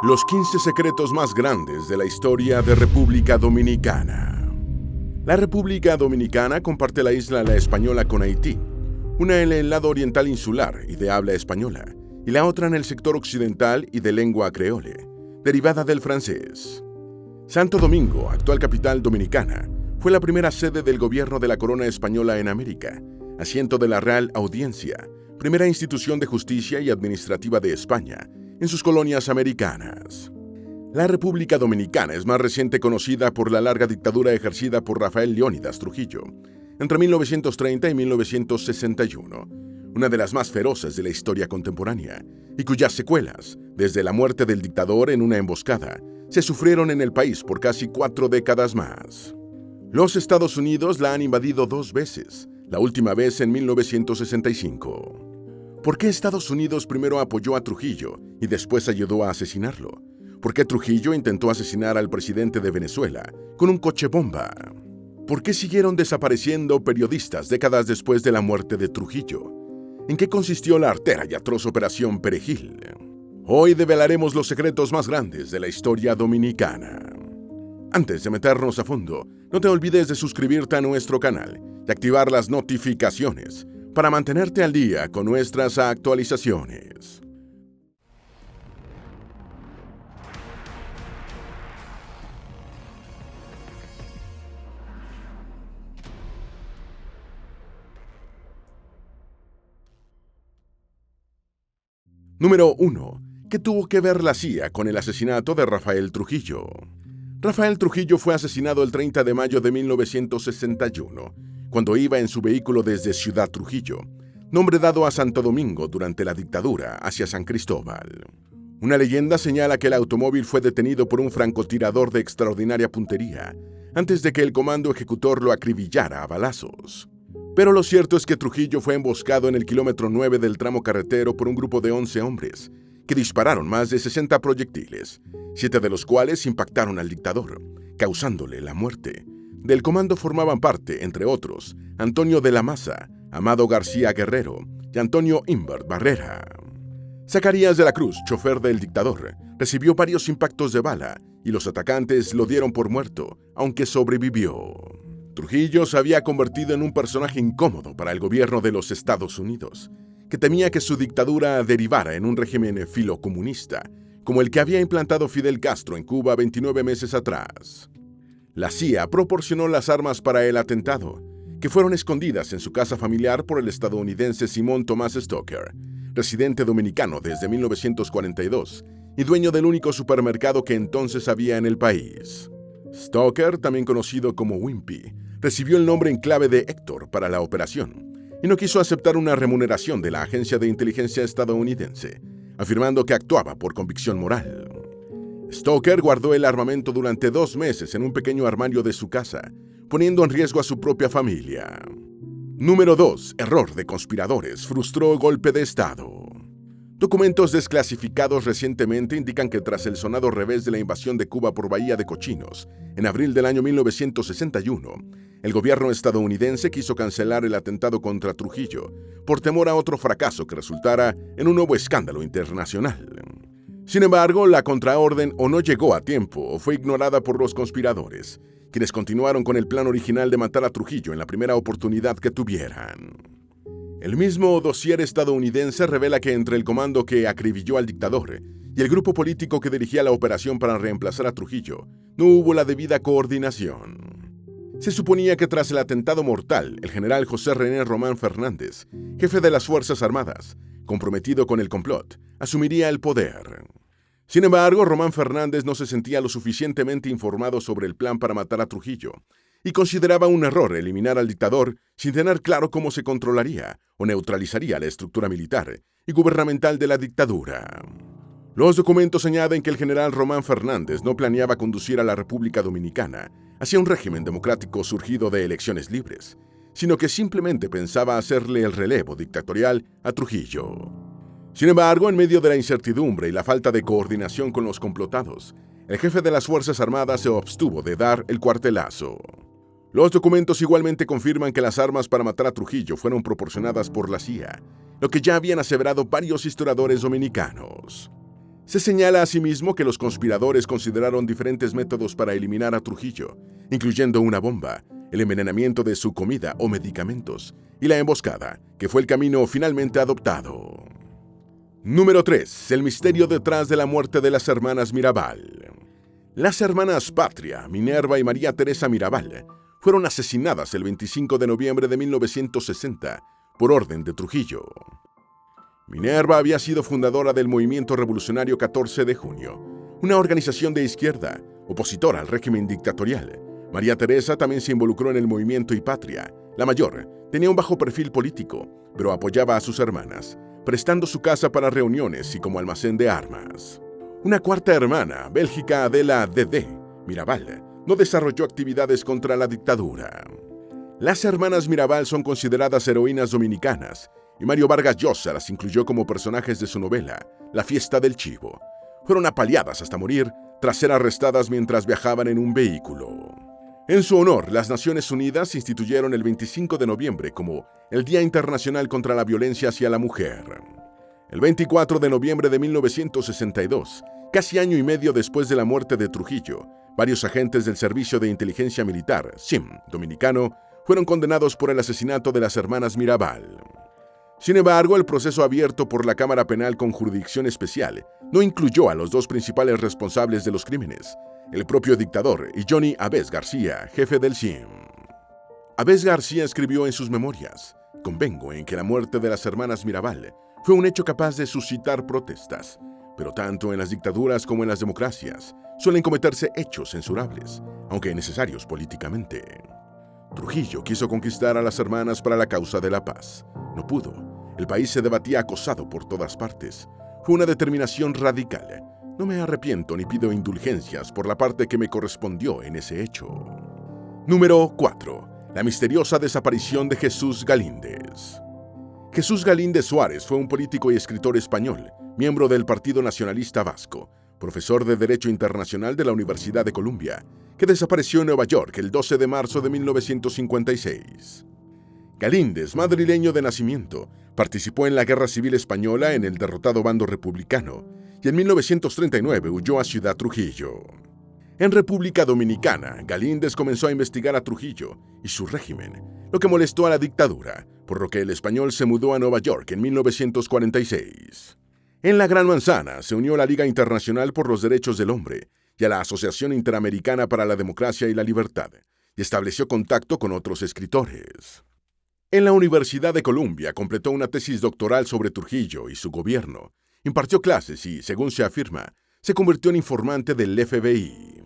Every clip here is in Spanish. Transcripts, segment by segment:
Los 15 secretos más grandes de la historia de República Dominicana. La República Dominicana comparte la isla La Española con Haití, una en el lado oriental insular y de habla española, y la otra en el sector occidental y de lengua creole, derivada del francés. Santo Domingo, actual capital dominicana, fue la primera sede del gobierno de la corona española en América, asiento de la Real Audiencia, primera institución de justicia y administrativa de España, en sus colonias americanas. La República Dominicana es más reciente conocida por la larga dictadura ejercida por Rafael Leónidas Trujillo, entre 1930 y 1961, una de las más feroces de la historia contemporánea, y cuyas secuelas, desde la muerte del dictador en una emboscada, se sufrieron en el país por casi 4 décadas más. Los Estados Unidos la han invadido 2 veces, la última vez en 1965. ¿Por qué Estados Unidos primero apoyó a Trujillo y después ayudó a asesinarlo? ¿Por qué Trujillo intentó asesinar al presidente de Venezuela con un coche bomba? ¿Por qué siguieron desapareciendo periodistas décadas después de la muerte de Trujillo? ¿En qué consistió la artera y atroz Operación Perejil? Hoy develaremos los secretos más grandes de la historia dominicana. Antes de meternos a fondo, no te olvides de suscribirte a nuestro canal y activar las notificaciones para mantenerte al día con nuestras actualizaciones. Número 1. ¿Qué tuvo que ver la CIA con el asesinato de Rafael Trujillo? Rafael Trujillo fue asesinado el 30 de mayo de 1961, cuando iba en su vehículo desde Ciudad Trujillo, nombre dado a Santo Domingo durante la dictadura, hacia San Cristóbal. Una leyenda señala que el automóvil fue detenido por un francotirador de extraordinaria puntería, antes de que el comando ejecutor lo acribillara a balazos. Pero lo cierto es que Trujillo fue emboscado en el kilómetro 9 del tramo carretero por un grupo de 11 hombres, que dispararon más de 60 proyectiles, 7 de los cuales impactaron al dictador, causándole la muerte. Del comando formaban parte, entre otros, Antonio de la Maza, Amado García Guerrero y Antonio Imbert Barrera. Zacarías de la Cruz, chofer del dictador, recibió varios impactos de bala y los atacantes lo dieron por muerto, aunque sobrevivió. Trujillo se había convertido en un personaje incómodo para el gobierno de los Estados Unidos, que temía que su dictadura derivara en un régimen filocomunista, como el que había implantado Fidel Castro en Cuba 29 meses atrás. La CIA proporcionó las armas para el atentado, que fueron escondidas en su casa familiar por el estadounidense Simón Tomás Stoker, residente dominicano desde 1942 y dueño del único supermercado que entonces había en el país. Stoker, también conocido como Wimpy, recibió el nombre en clave de Héctor para la operación y no quiso aceptar una remuneración de la agencia de inteligencia estadounidense, afirmando que actuaba por convicción moral. Stoker guardó el armamento durante 2 meses en un pequeño armario de su casa, poniendo en riesgo a su propia familia. Número 2. Error de conspiradores. Frustró golpe de Estado. Documentos desclasificados recientemente indican que tras el sonado revés de la invasión de Cuba por Bahía de Cochinos, en abril del año 1961, el gobierno estadounidense quiso cancelar el atentado contra Trujillo por temor a otro fracaso que resultara en un nuevo escándalo internacional. Sin embargo, la contraorden o no llegó a tiempo o fue ignorada por los conspiradores, quienes continuaron con el plan original de matar a Trujillo en la primera oportunidad que tuvieran. El mismo dossier estadounidense revela que entre el comando que acribilló al dictador y el grupo político que dirigía la operación para reemplazar a Trujillo, no hubo la debida coordinación. Se suponía que tras el atentado mortal, el general José René Román Fernández, jefe de las Fuerzas Armadas, comprometido con el complot, asumiría el poder. Sin embargo, Román Fernández no se sentía lo suficientemente informado sobre el plan para matar a Trujillo y consideraba un error eliminar al dictador sin tener claro cómo se controlaría o neutralizaría la estructura militar y gubernamental de la dictadura. Los documentos añaden que el general Román Fernández no planeaba conducir a la República Dominicana hacia un régimen democrático surgido de elecciones libres, sino que simplemente pensaba hacerle el relevo dictatorial a Trujillo. Sin embargo, en medio de la incertidumbre y la falta de coordinación con los complotados, el jefe de las Fuerzas Armadas se abstuvo de dar el cuartelazo. Los documentos igualmente confirman que las armas para matar a Trujillo fueron proporcionadas por la CIA, lo que ya habían aseverado varios historiadores dominicanos. Se señala asimismo que los conspiradores consideraron diferentes métodos para eliminar a Trujillo, incluyendo una bomba, el envenenamiento de su comida o medicamentos, y la emboscada, que fue el camino finalmente adoptado. Número 3. El misterio detrás de la muerte de las hermanas Mirabal. Las hermanas Patria, Minerva y María Teresa Mirabal fueron asesinadas el 25 de noviembre de 1960 por orden de Trujillo. Minerva había sido fundadora del Movimiento Revolucionario 14 de Junio, una organización de izquierda, opositora al régimen dictatorial. María Teresa también se involucró en el movimiento Y Patria. La mayor tenía un bajo perfil político, pero apoyaba a sus hermanas, prestando su casa para reuniones y como almacén de armas. Una cuarta hermana, Bélgica Adela Dedé Mirabal, no desarrolló actividades contra la dictadura. Las hermanas Mirabal son consideradas heroínas dominicanas, y Mario Vargas Llosa las incluyó como personajes de su novela, La fiesta del chivo. Fueron apaleadas hasta morir tras ser arrestadas mientras viajaban en un vehículo. En su honor, las Naciones Unidas instituyeron el 25 de noviembre como el Día Internacional contra la Violencia hacia la Mujer. El 24 de noviembre de 1962, casi año y medio después de la muerte de Trujillo, varios agentes del Servicio de Inteligencia Militar, SIM, dominicano, fueron condenados por el asesinato de las hermanas Mirabal. Sin embargo, el proceso abierto por la Cámara Penal con jurisdicción especial no incluyó a los dos principales responsables de los crímenes, el propio dictador y Johnny Aves García, jefe del SIM. Aves García escribió en sus memorias: "Convengo en que la muerte de las hermanas Mirabal fue un hecho capaz de suscitar protestas, pero tanto en las dictaduras como en las democracias suelen cometerse hechos censurables, aunque necesarios políticamente. Trujillo quiso conquistar a las hermanas para la causa de la paz. No pudo. El país se debatía acosado por todas partes. Fue una determinación radical. No me arrepiento ni pido indulgencias por la parte que me correspondió en ese hecho". Número 4. La misteriosa desaparición de Jesús Galíndez. Jesús Galíndez Suárez fue un político y escritor español, miembro del Partido Nacionalista Vasco, profesor de Derecho Internacional de la Universidad de Columbia, que desapareció en Nueva York el 12 de marzo de 1956. Galíndez, madrileño de nacimiento, participó en la Guerra Civil Española en el derrotado bando republicano y en 1939 huyó a Ciudad Trujillo. En República Dominicana, Galíndez comenzó a investigar a Trujillo y su régimen, lo que molestó a la dictadura, por lo que el español se mudó a Nueva York en 1946. En la Gran Manzana se unió a la Liga Internacional por los Derechos del Hombre y a la Asociación Interamericana para la Democracia y la Libertad, y estableció contacto con otros escritores. En la Universidad de Columbia completó una tesis doctoral sobre Trujillo y su gobierno, impartió clases y, según se afirma, se convirtió en informante del FBI.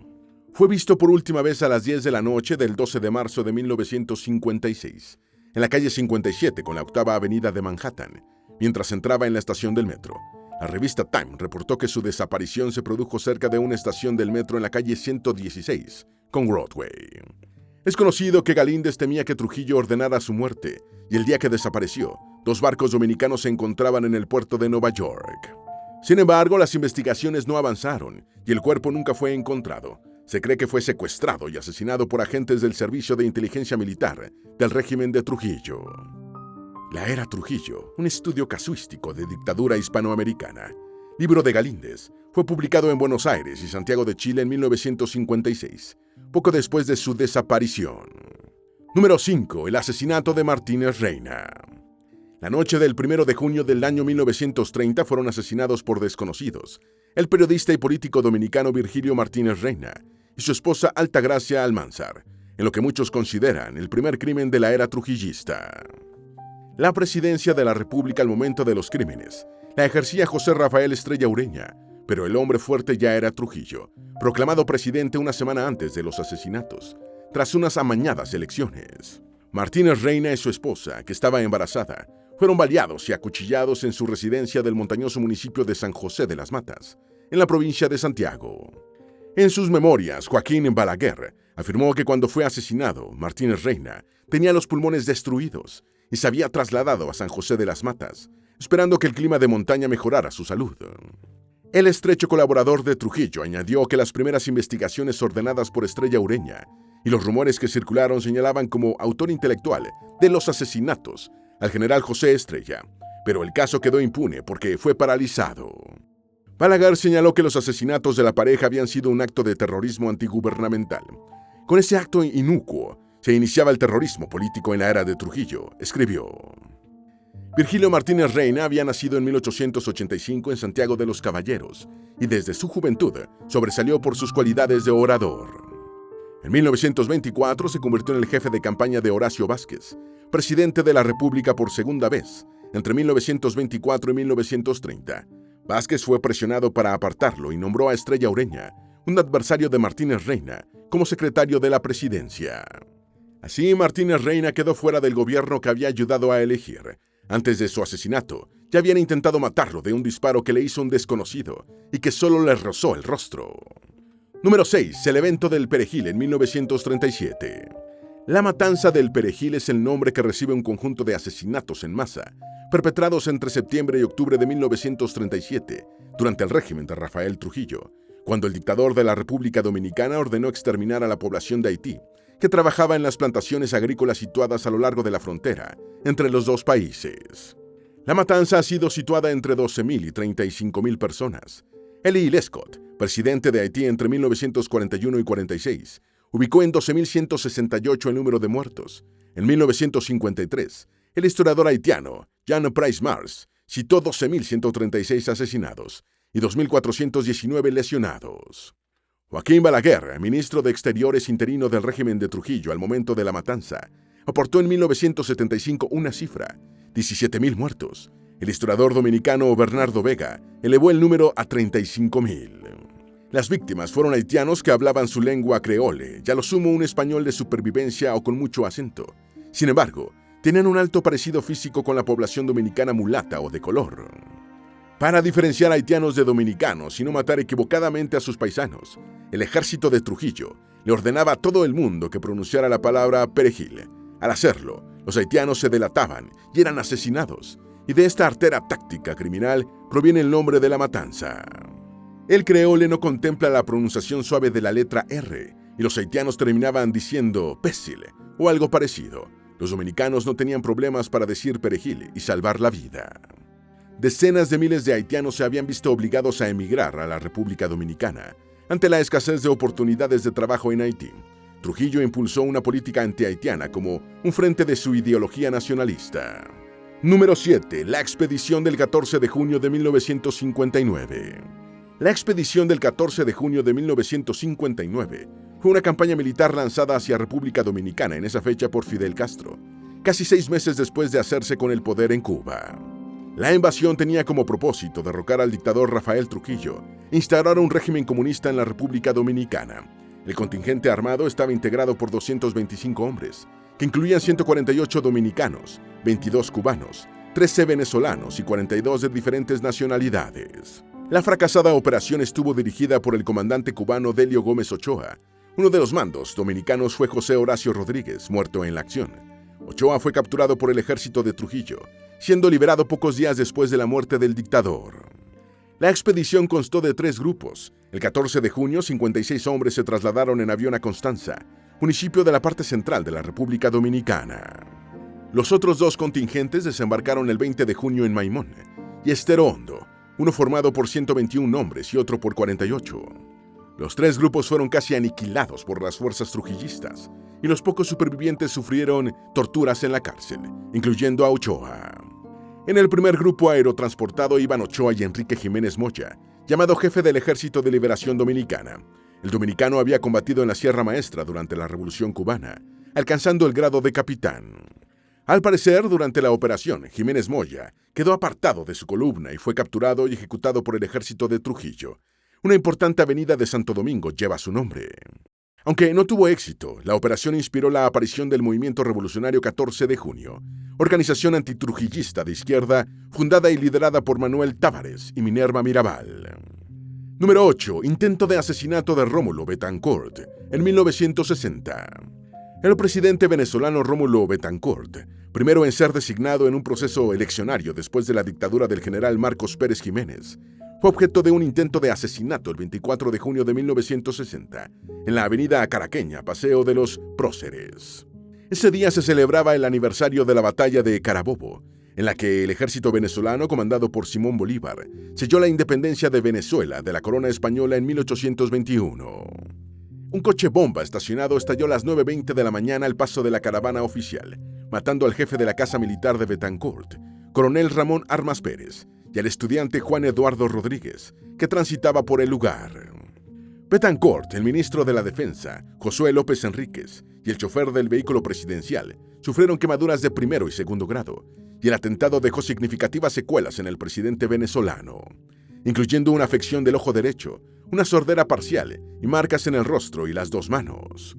Fue visto por última vez a las 10 de la noche del 12 de marzo de 1956, en la calle 57 con la 8ª Avenida de Manhattan, mientras entraba en la estación del metro. La revista Time reportó que su desaparición se produjo cerca de una estación del metro en la calle 116, con Broadway. Es conocido que Galíndez temía que Trujillo ordenara su muerte, y el día que desapareció, 2 barcos dominicanos se encontraban en el puerto de Nueva York. Sin embargo, las investigaciones no avanzaron, y el cuerpo nunca fue encontrado. Se cree que fue secuestrado y asesinado por agentes del Servicio de Inteligencia Militar del régimen de Trujillo. La era Trujillo, un estudio casuístico de dictadura hispanoamericana. Libro de Galíndez, fue publicado en Buenos Aires y Santiago de Chile en 1956, poco después de su desaparición. Número 5. El asesinato de Martínez Reina. La noche del 1 de junio del año 1930 fueron asesinados por desconocidos el periodista y político dominicano Virgilio Martínez Reina y su esposa Altagracia Almanzar, en lo que muchos consideran el primer crimen de la era trujillista. La presidencia de la República al momento de los crímenes la ejercía José Rafael Estrella Ureña, pero el hombre fuerte ya era Trujillo, proclamado presidente una semana antes de los asesinatos, tras unas amañadas elecciones. Martínez Reina y su esposa, que estaba embarazada, fueron baleados y acuchillados en su residencia del montañoso municipio de San José de las Matas, en la provincia de Santiago. En sus memorias, Joaquín Balaguer afirmó que cuando fue asesinado, Martínez Reina tenía los pulmones destruidos y se había trasladado a San José de las Matas, esperando que el clima de montaña mejorara su salud. El estrecho colaborador de Trujillo añadió que las primeras investigaciones ordenadas por Estrella Ureña y los rumores que circularon señalaban como autor intelectual de los asesinatos al general José Estrella, pero el caso quedó impune porque fue paralizado. Balaguer señaló que los asesinatos de la pareja habían sido un acto de terrorismo antigubernamental. Con ese acto inicuo se iniciaba el terrorismo político en la era de Trujillo, escribió. Virgilio Martínez Reina había nacido en 1885 en Santiago de los Caballeros y desde su juventud sobresalió por sus cualidades de orador. En 1924 se convirtió en el jefe de campaña de Horacio Vázquez, presidente de la República por segunda vez, entre 1924 y 1930. Vázquez fue presionado para apartarlo y nombró a Estrella Ureña, un adversario de Martínez Reina, como secretario de la presidencia. Así, Martínez Reina quedó fuera del gobierno que había ayudado a elegir. Antes de su asesinato, ya habían intentado matarlo de un disparo que le hizo un desconocido y que solo le rozó el rostro. Número 6. El evento del Perejil en 1937. La matanza del Perejil es el nombre que recibe un conjunto de asesinatos en masa, perpetrados entre septiembre y octubre de 1937, durante el régimen de Rafael Trujillo, cuando el dictador de la República Dominicana ordenó exterminar a la población de Haití, que trabajaba en las plantaciones agrícolas situadas a lo largo de la frontera entre los dos países. La matanza ha sido situada entre 12.000 y 35.000 personas. Eli Lescott, presidente de Haití entre 1941 y 46, ubicó en 12.168 el número de muertos. En 1953, el historiador haitiano Jean Price Mars citó 12.136 asesinados y 2.419 lesionados. Joaquín Balaguer, ministro de Exteriores interino del régimen de Trujillo al momento de la matanza, aportó en 1975 una cifra, 17.000 muertos. El historiador dominicano Bernardo Vega elevó el número a 35.000. Las víctimas fueron haitianos que hablaban su lengua creole, y a lo sumo un español de supervivencia o con mucho acento. Sin embargo, tenían un alto parecido físico con la población dominicana mulata o de color. Para diferenciar a haitianos de dominicanos y no matar equivocadamente a sus paisanos, el ejército de Trujillo le ordenaba a todo el mundo que pronunciara la palabra perejil. Al hacerlo, los haitianos se delataban y eran asesinados, y de esta artera táctica criminal proviene el nombre de la matanza. El creole no contempla la pronunciación suave de la letra R, y los haitianos terminaban diciendo pésil o algo parecido. Los dominicanos no tenían problemas para decir perejil y salvar la vida. Decenas de miles de haitianos se habían visto obligados a emigrar a la República Dominicana ante la escasez de oportunidades de trabajo en Haití. Trujillo impulsó una política anti-haitiana como un frente de su ideología nacionalista. Número 7. La expedición del 14 de junio de 1959. La expedición del 14 de junio de 1959 fue una campaña militar lanzada hacia República Dominicana en esa fecha por Fidel Castro, casi 6 meses después de hacerse con el poder en Cuba. La invasión tenía como propósito derrocar al dictador Rafael Trujillo e instaurar un régimen comunista en la República Dominicana. El contingente armado estaba integrado por 225 hombres, que incluían 148 dominicanos, 22 cubanos, 13 venezolanos y 42 de diferentes nacionalidades. La fracasada operación estuvo dirigida por el comandante cubano Delio Gómez Ochoa. Uno de los mandos dominicanos fue José Horacio Rodríguez, muerto en la acción. Ochoa fue capturado por el ejército de Trujillo, siendo liberado pocos días después de la muerte del dictador. La expedición constó de 3 grupos. El 14 de junio, 56 hombres se trasladaron en avión a Constanza, municipio de la parte central de la República Dominicana. Los otros 2 contingentes desembarcaron el 20 de junio en Maimón y Estero Hondo, uno formado por 121 hombres y otro por 48. Los 3 grupos fueron casi aniquilados por las fuerzas trujillistas, y los pocos supervivientes sufrieron torturas en la cárcel, incluyendo a Ochoa. En el primer grupo aerotransportado iban Ochoa y Enrique Jiménez Moya, llamado jefe del Ejército de Liberación Dominicana. El dominicano había combatido en la Sierra Maestra durante la Revolución Cubana, alcanzando el grado de capitán. Al parecer, durante la operación, Jiménez Moya quedó apartado de su columna y fue capturado y ejecutado por el ejército de Trujillo. Una importante avenida de Santo Domingo lleva su nombre. Aunque no tuvo éxito, la operación inspiró la aparición del Movimiento Revolucionario 14 de Junio, organización antitrujillista de izquierda fundada y liderada por Manuel Tavares y Minerva Mirabal. Número 8. Intento de asesinato de Rómulo Betancourt en 1960. El presidente venezolano Rómulo Betancourt, primero en ser designado en un proceso eleccionario después de la dictadura del general Marcos Pérez Jiménez, fue objeto de un intento de asesinato el 24 de junio de 1960, en la avenida caraqueña Paseo de los Próceres. Ese día se celebraba el aniversario de la batalla de Carabobo. en la que el ejército venezolano, comandado por Simón Bolívar, selló la independencia de Venezuela de la corona española en 1821. Un coche bomba estacionado estalló a las 9:20 de la mañana al paso de la caravana oficial, matando al jefe de la Casa Militar de Betancourt, coronel Ramón Armas Pérez, y al estudiante Juan Eduardo Rodríguez, que transitaba por el lugar. Betancourt, el ministro de la Defensa, Josué López Enríquez, y el chofer del vehículo presidencial sufrieron quemaduras de primero y segundo grado, y el atentado dejó significativas secuelas en el presidente venezolano, incluyendo una afección del ojo derecho, una sordera parcial y marcas en el rostro y las dos manos.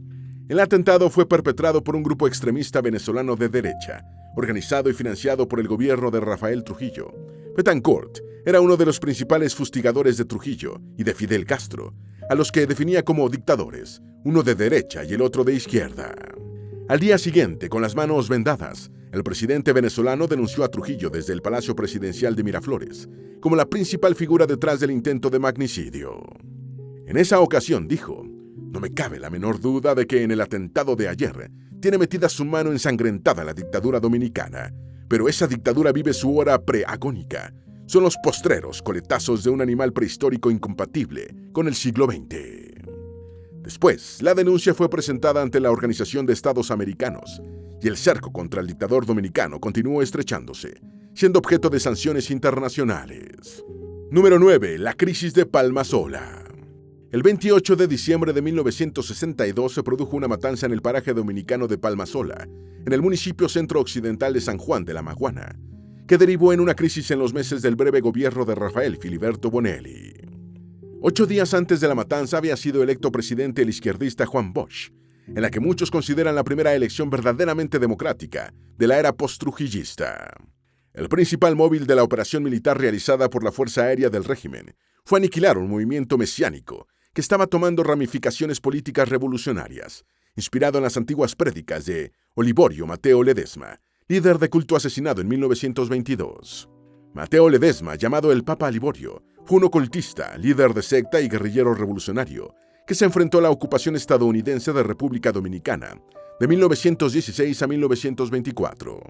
El atentado fue perpetrado por un grupo extremista venezolano de derecha, organizado y financiado por el gobierno de Rafael Trujillo. Betancourt era uno de los principales fustigadores de Trujillo y de Fidel Castro, a los que definía como dictadores, uno de derecha y el otro de izquierda. Al día siguiente, con las manos vendadas, el presidente venezolano denunció a Trujillo desde el Palacio Presidencial de Miraflores como la principal figura detrás del intento de magnicidio. En esa ocasión dijo: "No me cabe la menor duda de que en el atentado de ayer tiene metida su mano ensangrentada la dictadura dominicana, pero esa dictadura vive su hora preagónica. Son los postreros coletazos de un animal prehistórico incompatible con el siglo XX". Después, la denuncia fue presentada ante la Organización de Estados Americanos, y el cerco contra el dictador dominicano continuó estrechándose, siendo objeto de sanciones internacionales. Número 9. La crisis de Palmasola. El 28 de diciembre de 1962 se produjo una matanza en el paraje dominicano de Palmasola, en el municipio centro-occidental de San Juan de la Maguana, que derivó en una crisis en los meses del breve gobierno de Rafael Filiberto Bonelli. 8 días antes de la matanza había sido electo presidente el izquierdista Juan Bosch, en la que muchos consideran la primera elección verdaderamente democrática de la era post-trujillista. El principal móvil de la operación militar realizada por la Fuerza Aérea del régimen fue aniquilar un movimiento mesiánico que estaba tomando ramificaciones políticas revolucionarias, inspirado en las antiguas prédicas de Oliborio Mateo Ledesma, líder de culto asesinado en 1922. Mateo Ledesma, llamado el Papa Liborio, fue un ocultista, líder de secta y guerrillero revolucionario que se enfrentó a la ocupación estadounidense de República Dominicana de 1916 a 1924.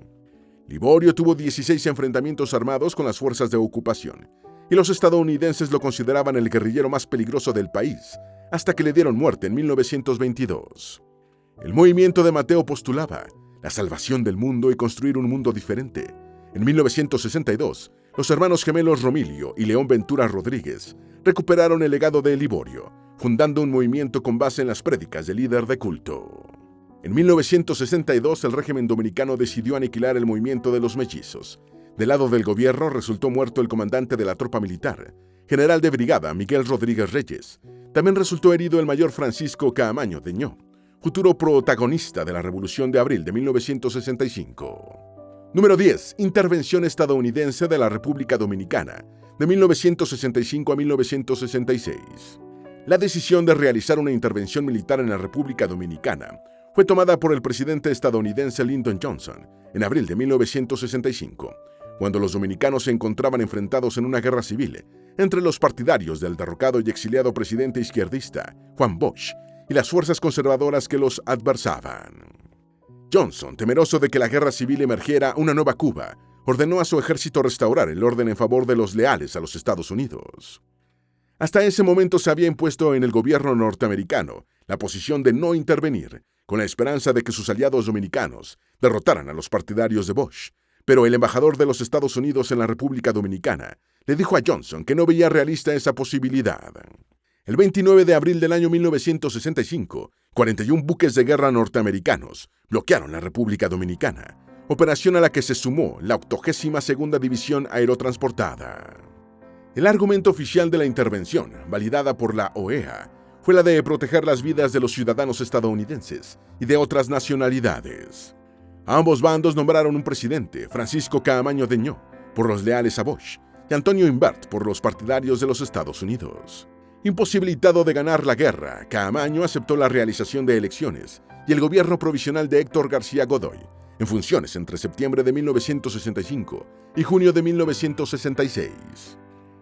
Liborio tuvo 16 enfrentamientos armados con las fuerzas de ocupación, y los estadounidenses lo consideraban el guerrillero más peligroso del país, hasta que le dieron muerte en 1922. El movimiento de Mateo postulaba la salvación del mundo y construir un mundo diferente. En 1962, los hermanos gemelos Romilio y León Ventura Rodríguez recuperaron el legado de Liborio, fundando un movimiento con base en las prédicas del líder de culto. En 1962, el régimen dominicano decidió aniquilar el movimiento de los mellizos. Del lado del gobierno resultó muerto el comandante de la tropa militar, general de brigada Miguel Rodríguez Reyes. También resultó herido el mayor Francisco Caamaño Deñó, futuro protagonista de la Revolución de Abril de 1965. Número 10. Intervención estadounidense de la República Dominicana, de 1965 a 1966. La decisión de realizar una intervención militar en la República Dominicana fue tomada por el presidente estadounidense Lyndon Johnson en abril de 1965, cuando los dominicanos se encontraban enfrentados en una guerra civil entre los partidarios del derrocado y exiliado presidente izquierdista Juan Bosch y las fuerzas conservadoras que los adversaban. Johnson, temeroso de que la guerra civil emergiera una nueva Cuba, ordenó a su ejército restaurar el orden en favor de los leales a los Estados Unidos. Hasta ese momento se había impuesto en el gobierno norteamericano la posición de no intervenir, con la esperanza de que sus aliados dominicanos derrotaran a los partidarios de Bosch, pero el embajador de los Estados Unidos en la República Dominicana le dijo a Johnson que no veía realista esa posibilidad. El 29 de abril del año 1965, 41 buques de guerra norteamericanos bloquearon la República Dominicana, operación a la que se sumó la 82ª División Aerotransportada. El argumento oficial de la intervención, validada por la OEA, fue la de proteger las vidas de los ciudadanos estadounidenses y de otras nacionalidades. Ambos bandos nombraron un presidente, Francisco Caamaño Deñó, por los leales a Bosch, y Antonio Imbert por los partidarios de los Estados Unidos. Imposibilitado de ganar la guerra, Caamaño aceptó la realización de elecciones y el gobierno provisional de Héctor García Godoy, en funciones entre septiembre de 1965 y junio de 1966.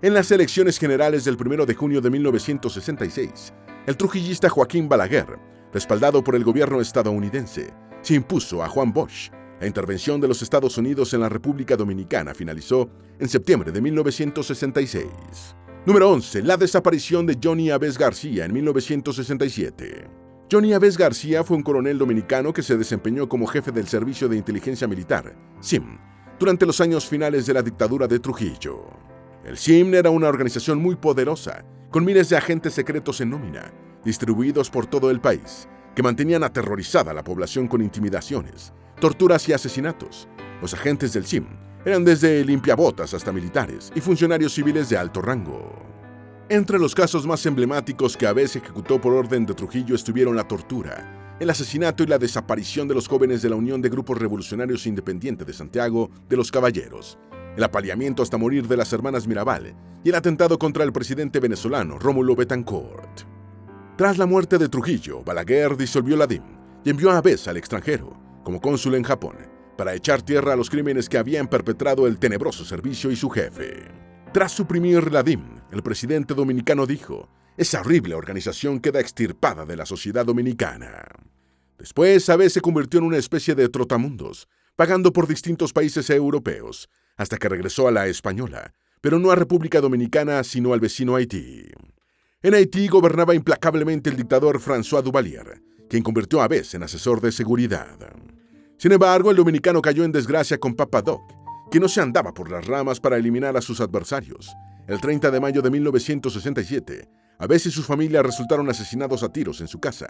En las elecciones generales del 1 de junio de 1966, el trujillista Joaquín Balaguer, respaldado por el gobierno estadounidense, se impuso a Juan Bosch, La intervención de los Estados Unidos en la República Dominicana finalizó en septiembre de 1966. Número 11. La desaparición de Johnny Aves García en 1967. Johnny Aves García fue un coronel dominicano que se desempeñó como jefe del Servicio de Inteligencia Militar, SIM, durante los años finales de la dictadura de Trujillo. El SIM era una organización muy poderosa, con miles de agentes secretos en nómina, distribuidos por todo el país, que mantenían aterrorizada a la población con intimidaciones, torturas y asesinatos. Los agentes del SIM eran desde limpiabotas hasta militares y funcionarios civiles de alto rango. Entre los casos más emblemáticos que Aves ejecutó por orden de Trujillo estuvieron la tortura, el asesinato y la desaparición de los jóvenes de la Unión de Grupos Revolucionarios Independientes de Santiago de los Caballeros, el apaleamiento hasta morir de las hermanas Mirabal y el atentado contra el presidente venezolano Rómulo Betancourt. Tras la muerte de Trujillo, Balaguer disolvió la DIM y envió a Aves al extranjero, como cónsul en Japón, para echar tierra a los crímenes que habían perpetrado el tenebroso servicio y su jefe. Tras suprimir la DIM, el presidente dominicano dijo: "Esa horrible organización queda extirpada de la sociedad dominicana". Después, Aves se convirtió en una especie de trotamundos, pagando por distintos países europeos, hasta que regresó a la española, pero no a República Dominicana, sino al vecino Haití. En Haití gobernaba implacablemente el dictador François Duvalier, quien convirtió a Aves en asesor de seguridad. Sin embargo, el dominicano cayó en desgracia con Papa Doc, que no se andaba por las ramas para eliminar a sus adversarios. El 30 de mayo de 1967, Aves y su familia resultaron asesinados a tiros en su casa,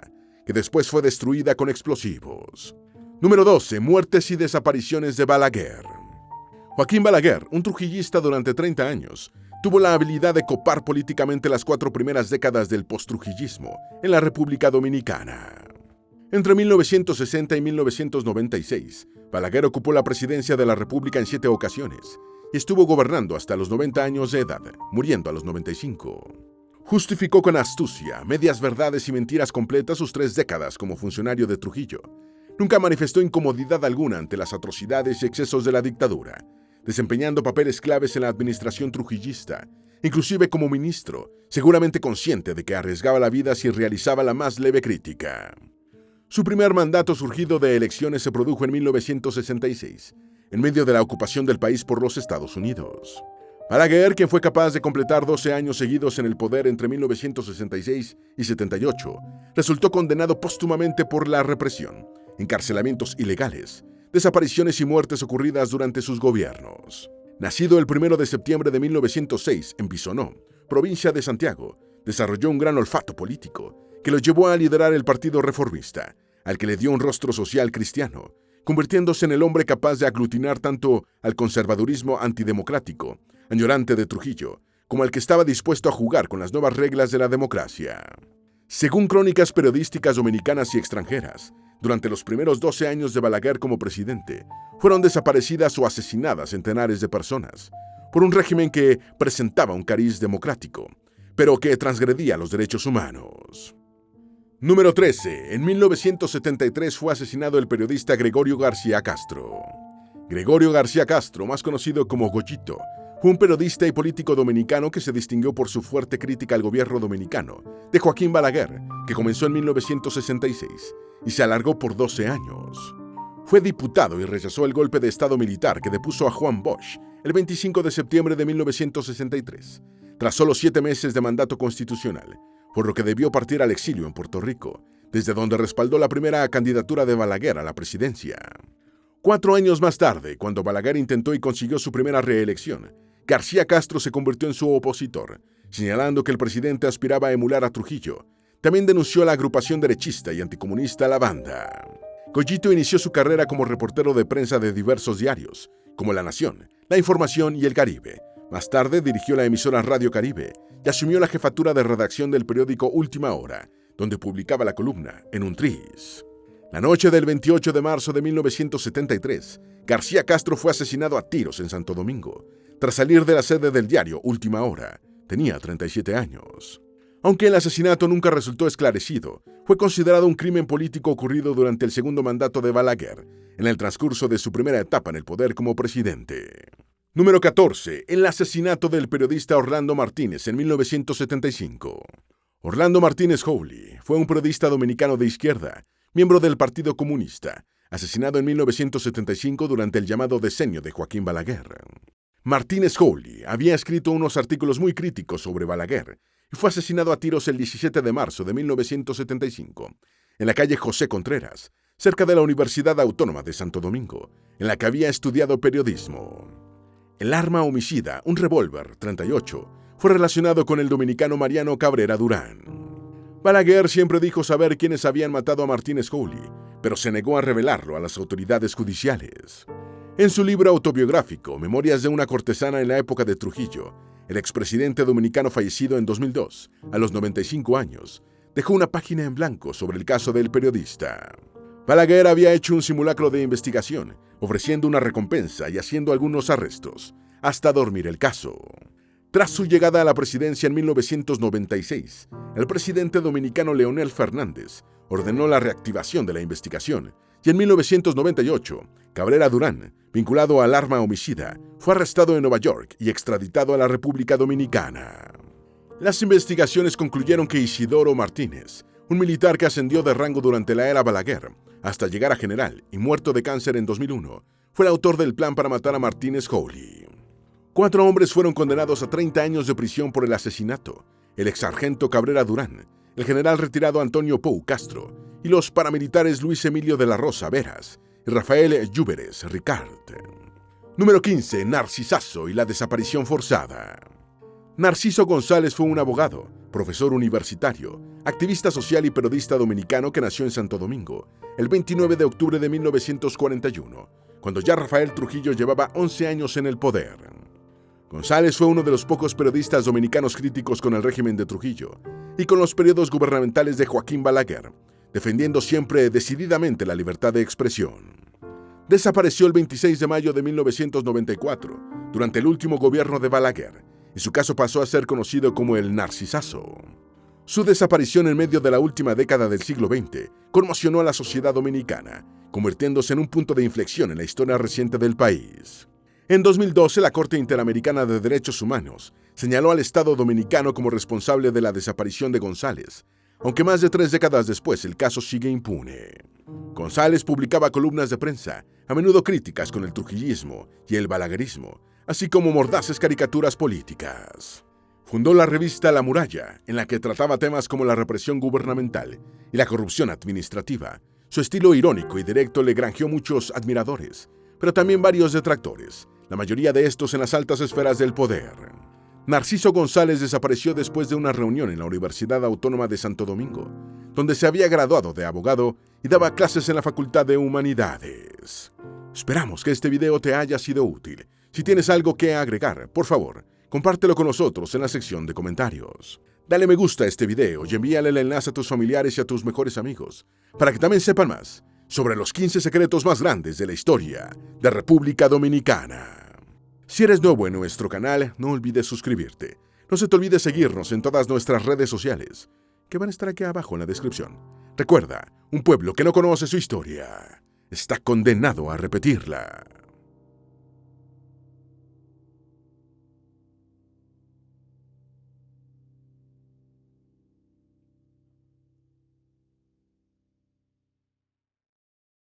que después fue destruida con explosivos. Número 12. Muertes y desapariciones de Balaguer. Joaquín Balaguer, un trujillista durante 30 años, tuvo la habilidad de copar políticamente las 4 primeras décadas del postrujillismo en la República Dominicana. Entre 1960 y 1996, Balaguer ocupó la presidencia de la República en 7 ocasiones y estuvo gobernando hasta los 90 años de edad, muriendo a los 95. Justificó con astucia, medias verdades y mentiras completas sus 3 décadas como funcionario de Trujillo. Nunca manifestó incomodidad alguna ante las atrocidades y excesos de la dictadura, desempeñando papeles claves en la administración trujillista, inclusive como ministro, seguramente consciente de que arriesgaba la vida si realizaba la más leve crítica. Su primer mandato surgido de elecciones se produjo en 1966, en medio de la ocupación del país por los Estados Unidos. Balaguer, quien fue capaz de completar 12 años seguidos en el poder entre 1966 y 78, resultó condenado póstumamente por la represión, encarcelamientos ilegales, desapariciones y muertes ocurridas durante sus gobiernos. Nacido el 1 de septiembre de 1906 en Bisonó, provincia de Santiago, desarrolló un gran olfato político que lo llevó a liderar el Partido Reformista, al que le dio un rostro social cristiano, convirtiéndose en el hombre capaz de aglutinar tanto al conservadurismo antidemocrático, añorante de Trujillo, como al que estaba dispuesto a jugar con las nuevas reglas de la democracia. Según crónicas periodísticas dominicanas y extranjeras, durante los primeros 12 años de Balaguer como presidente, fueron desaparecidas o asesinadas centenares de personas por un régimen que presentaba un cariz democrático, pero que transgredía los derechos humanos. Número 13. En 1973 fue asesinado el periodista Gregorio García Castro. Gregorio García Castro, más conocido como Goyito, fue un periodista y político dominicano que se distinguió por su fuerte crítica al gobierno dominicano de Joaquín Balaguer, que comenzó en 1966 y se alargó por 12 años. Fue diputado y rechazó el golpe de Estado militar que depuso a Juan Bosch el 25 de septiembre de 1963, tras solo 7 meses de mandato constitucional, por lo que debió partir al exilio en Puerto Rico, desde donde respaldó la primera candidatura de Balaguer a la presidencia. 4 años más tarde, cuando Balaguer intentó y consiguió su primera reelección, García Castro se convirtió en su opositor, señalando que el presidente aspiraba a emular a Trujillo. También denunció a la agrupación derechista y anticomunista La Banda. Goyito inició su carrera como reportero de prensa de diversos diarios, como La Nación, La Información y El Caribe. Más tarde dirigió la emisora Radio Caribe y asumió la jefatura de redacción del periódico Última Hora, donde publicaba la columna En un Tris. La noche del 28 de marzo de 1973, García Castro fue asesinado a tiros en Santo Domingo, tras salir de la sede del diario Última Hora. Tenía 37 años. Aunque el asesinato nunca resultó esclarecido, fue considerado un crimen político ocurrido durante el segundo mandato de Balaguer, en el transcurso de su primera etapa en el poder como presidente. Número 14. El asesinato del periodista Orlando Martínez en 1975. Orlando Martínez Howley fue un periodista dominicano de izquierda, miembro del Partido Comunista, asesinado en 1975 durante el llamado decenio de Joaquín Balaguer. Martínez Joly había escrito unos artículos muy críticos sobre Balaguer y fue asesinado a tiros el 17 de marzo de 1975, en la calle José Contreras, cerca de la Universidad Autónoma de Santo Domingo, en la que había estudiado periodismo. El arma homicida, un revólver 38, fue relacionado con el dominicano Mariano Cabrera Durán. Balaguer siempre dijo saber quiénes habían matado a Martínez Joly, pero se negó a revelarlo a las autoridades judiciales. En su libro autobiográfico, Memorias de una cortesana en la época de Trujillo, el expresidente dominicano fallecido en 2002, a los 95 años, dejó una página en blanco sobre el caso del periodista. Balaguer había hecho un simulacro de investigación, ofreciendo una recompensa y haciendo algunos arrestos, hasta dormir el caso. Tras su llegada a la presidencia en 1996, el presidente dominicano Leonel Fernández ordenó la reactivación de la investigación y en 1998, Cabrera Durán, vinculado al arma homicida, fue arrestado en Nueva York y extraditado a la República Dominicana. Las investigaciones concluyeron que Isidoro Martínez, un militar que ascendió de rango durante la era Balaguer, hasta llegar a general y muerto de cáncer en 2001, fue el autor del plan para matar a Martínez Joly. 4 hombres fueron condenados a 30 años de prisión por el asesinato: el exsargento Cabrera Durán, el general retirado Antonio Pou Castro y los paramilitares Luis Emilio de la Rosa Veras y Rafael Llúveres Ricard. Número 15. Narcisazo y la desaparición forzada. Narciso González fue un abogado, profesor universitario, activista social y periodista dominicano que nació en Santo Domingo el 29 de octubre de 1941, cuando ya Rafael Trujillo llevaba 11 años en el poder. González fue uno de los pocos periodistas dominicanos críticos con el régimen de Trujillo y con los periodos gubernamentales de Joaquín Balaguer, defendiendo siempre decididamente la libertad de expresión. Desapareció el 26 de mayo de 1994, durante el último gobierno de Balaguer, y su caso pasó a ser conocido como el Narcisazo. Su desaparición en medio de la última década del siglo XX conmocionó a la sociedad dominicana, convirtiéndose en un punto de inflexión en la historia reciente del país. En 2012, la Corte Interamericana de Derechos Humanos señaló al Estado dominicano como responsable de la desaparición de González, aunque más de 3 décadas después el caso sigue impune. González publicaba columnas de prensa, a menudo críticas con el trujillismo y el balaguerismo, así como mordaces caricaturas políticas. Fundó la revista La Muralla, en la que trataba temas como la represión gubernamental y la corrupción administrativa. Su estilo irónico y directo le granjeó muchos admiradores, pero también varios detractores, la mayoría de estos en las altas esferas del poder. Narciso González desapareció después de una reunión en la Universidad Autónoma de Santo Domingo, donde se había graduado de abogado y daba clases en la Facultad de Humanidades. Esperamos que este video te haya sido útil. Si tienes algo que agregar, por favor, compártelo con nosotros en la sección de comentarios. Dale me gusta a este video y envíale el enlace a tus familiares y a tus mejores amigos, para que también sepan más sobre los 15 secretos más grandes de la historia de República Dominicana. Si eres nuevo en nuestro canal, no olvides suscribirte. No se te olvide seguirnos en todas nuestras redes sociales, que van a estar aquí abajo en la descripción. Recuerda, un pueblo que no conoce su historia está condenado a repetirla.